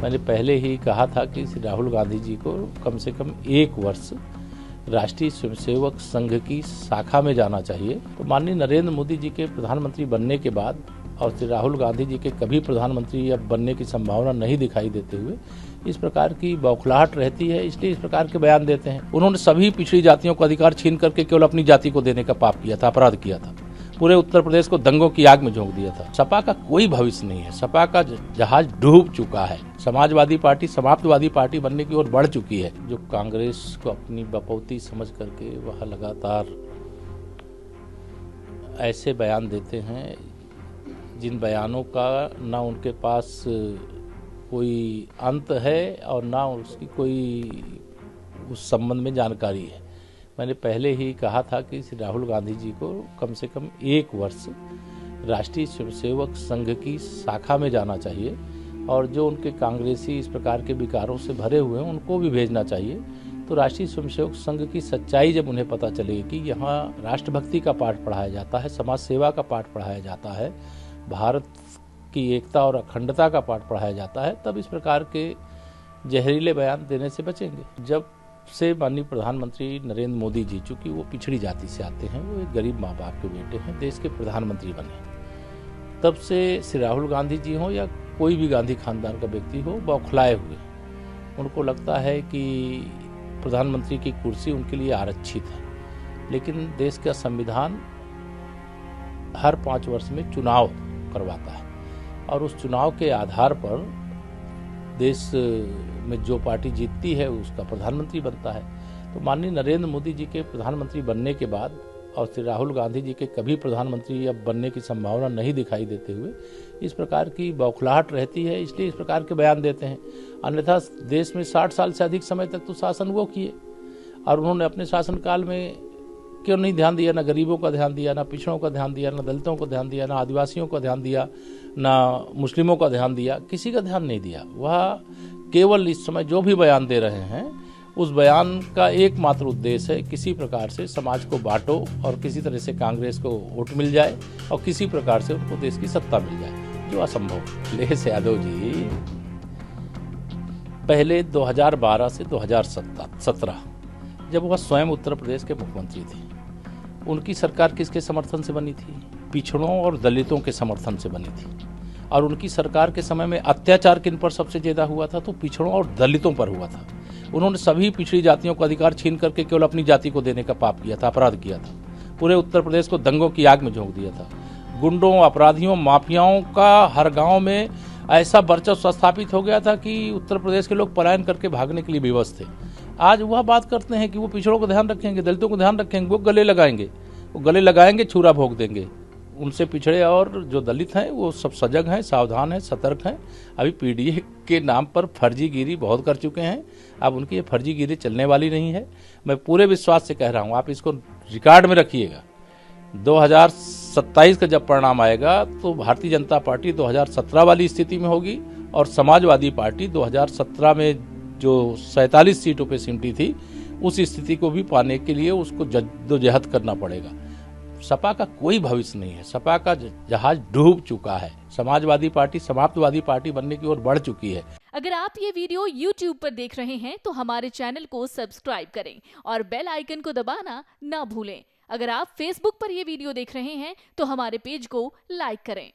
मैंने पहले ही कहा था कि श्री राहुल गांधी जी को कम से कम 1 वर्ष राष्ट्रीय स्वयंसेवक संघ की शाखा में जाना चाहिए। तो माननीय नरेंद्र मोदी जी के प्रधानमंत्री बनने के बाद और श्री राहुल गांधी जी के कभी प्रधानमंत्री अब बनने की संभावना नहीं दिखाई देते हुए इस प्रकार की बौखलाहट रहती है, इसलिए इस प्रकार के बयान देते हैं। उन्होंने सभी पिछड़ी जातियों को अधिकार छीन करके केवल अपनी जाति को देने का पाप किया था, अपराध किया था। पूरे उत्तर प्रदेश को दंगों की आग में झोंक दिया था। सपा का कोई भविष्य नहीं है, सपा का जहाज डूब चुका है। समाजवादी पार्टी समाप्तवादी पार्टी बनने की ओर बढ़ चुकी है। जो कांग्रेस को अपनी बपौती समझ करके वह लगातार ऐसे बयान देते हैं जिन बयानों का ना उनके पास कोई अंत है और ना उसकी कोई उस संबंध में जानकारी है। मैंने पहले ही कहा था कि श्री राहुल गांधी जी को कम से कम 1 वर्ष राष्ट्रीय स्वयंसेवक संघ की शाखा में जाना चाहिए और जो उनके कांग्रेसी इस प्रकार के विकारों से भरे हुए हैं उनको भी भेजना चाहिए। तो राष्ट्रीय स्वयंसेवक संघ की सच्चाई जब उन्हें पता चलेगी कि यहाँ राष्ट्रभक्ति का पाठ पढ़ाया जाता है, समाज सेवा का पाठ पढ़ाया जाता है, भारत की एकता और अखंडता का पाठ पढ़ाया जाता है, तब इस प्रकार के जहरीले बयान देने से बचेंगे। जब से माननीय प्रधानमंत्री नरेंद्र मोदी जी, चूँकि वो पिछड़ी जाति से आते हैं, वो एक गरीब माँ बाप के बेटे हैं, देश के प्रधानमंत्री बने, तब से श्री राहुल गांधी जी हों या कोई भी गांधी खानदान का व्यक्ति हो, बौखलाए हुए। उनको लगता है कि प्रधानमंत्री की कुर्सी उनके लिए आरक्षित है, लेकिन देश का संविधान हर 5 वर्ष में चुनाव करवाता है और उस चुनाव के आधार पर देश में जो पार्टी जीतती है उसका प्रधानमंत्री बनता है। तो माननीय नरेंद्र मोदी जी के प्रधानमंत्री बनने के बाद और श्री राहुल गांधी जी के कभी प्रधानमंत्री अब बनने की संभावना नहीं दिखाई देते हुए इस प्रकार की बौखलाहट रहती है, इसलिए इस प्रकार के बयान देते हैं। अन्यथा देश में 60 साल से अधिक समय तक तो शासन वो किए और उन्होंने अपने शासनकाल में क्यों नहीं ध्यान दिया, ना गरीबों का ध्यान दिया, ना पिछड़ों का ध्यान दिया, ना दलितों को ध्यान दिया, ना आदिवासियों का ध्यान दिया, ना मुस्लिमों का ध्यान दिया, किसी का ध्यान नहीं दिया। वह केवल इस समय जो भी बयान दे रहे हैं उस बयान का एकमात्र उद्देश्य है किसी प्रकार से समाज को बांटो और किसी तरह से कांग्रेस को वोट मिल जाए और किसी प्रकार से उनको देश की सत्ता मिल जाए, जो असंभव। अखिलेश यादव जी पहले 2012 से 2017 जब वह स्वयं उत्तर प्रदेश के मुख्यमंत्री थे, उनकी सरकार किसके समर्थन से बनी थी? पिछड़ों और दलितों के समर्थन से बनी थी। और उनकी सरकार के समय में अत्याचार किन पर सबसे ज्यादा हुआ था? तो पिछड़ों और दलितों पर हुआ था। उन्होंने सभी पिछड़ी जातियों को अधिकार छीन करके केवल अपनी जाति को देने का पाप किया था, अपराध किया था। पूरे उत्तर प्रदेश को दंगों की आग में झोंक दिया था। गुंडों, अपराधियों, माफियाओं का हर गांव में ऐसा वर्चस्व स्थापित हो गया था कि उत्तर प्रदेश के लोग पलायन करके भागने के लिए विवश थे। आज वह बात करते हैं कि वो पिछड़ों को ध्यान रखेंगे, दलितों को ध्यान रखेंगे, वो गले लगाएंगे, छुरा भोग देंगे। उनसे पिछड़े और जो दलित हैं वो सब सजग हैं, सावधान हैं, सतर्क हैं। अभी पीडीए के नाम पर फर्जीगिरी बहुत कर चुके हैं। अब उनकी ये फर्जीगिरी चलने वाली नहीं है। मैं पूरे विश्वास से कह रहा हूँ, आप इसको रिकॉर्ड में रखिएगा। 2027 का जब परिणाम आएगा तो भारतीय जनता पार्टी 2017 वाली स्थिति में होगी और समाजवादी पार्टी 2017 में जो 47 सीटों पे सिमटी थी उस स्थिति को भी पाने के लिए उसको जद्दोजहद करना पड़ेगा। सपा का कोई भविष्य नहीं है, सपा का जहाज डूब चुका है। समाजवादी पार्टी समाप्तवादी पार्टी बनने की ओर बढ़ चुकी है। अगर आप ये वीडियो YouTube पर देख रहे हैं तो हमारे चैनल को सब्सक्राइब करें और बेल आइकन को दबाना ना भूलें। अगर आप Facebook पर ये वीडियो देख रहे हैं तो हमारे पेज को लाइक करें।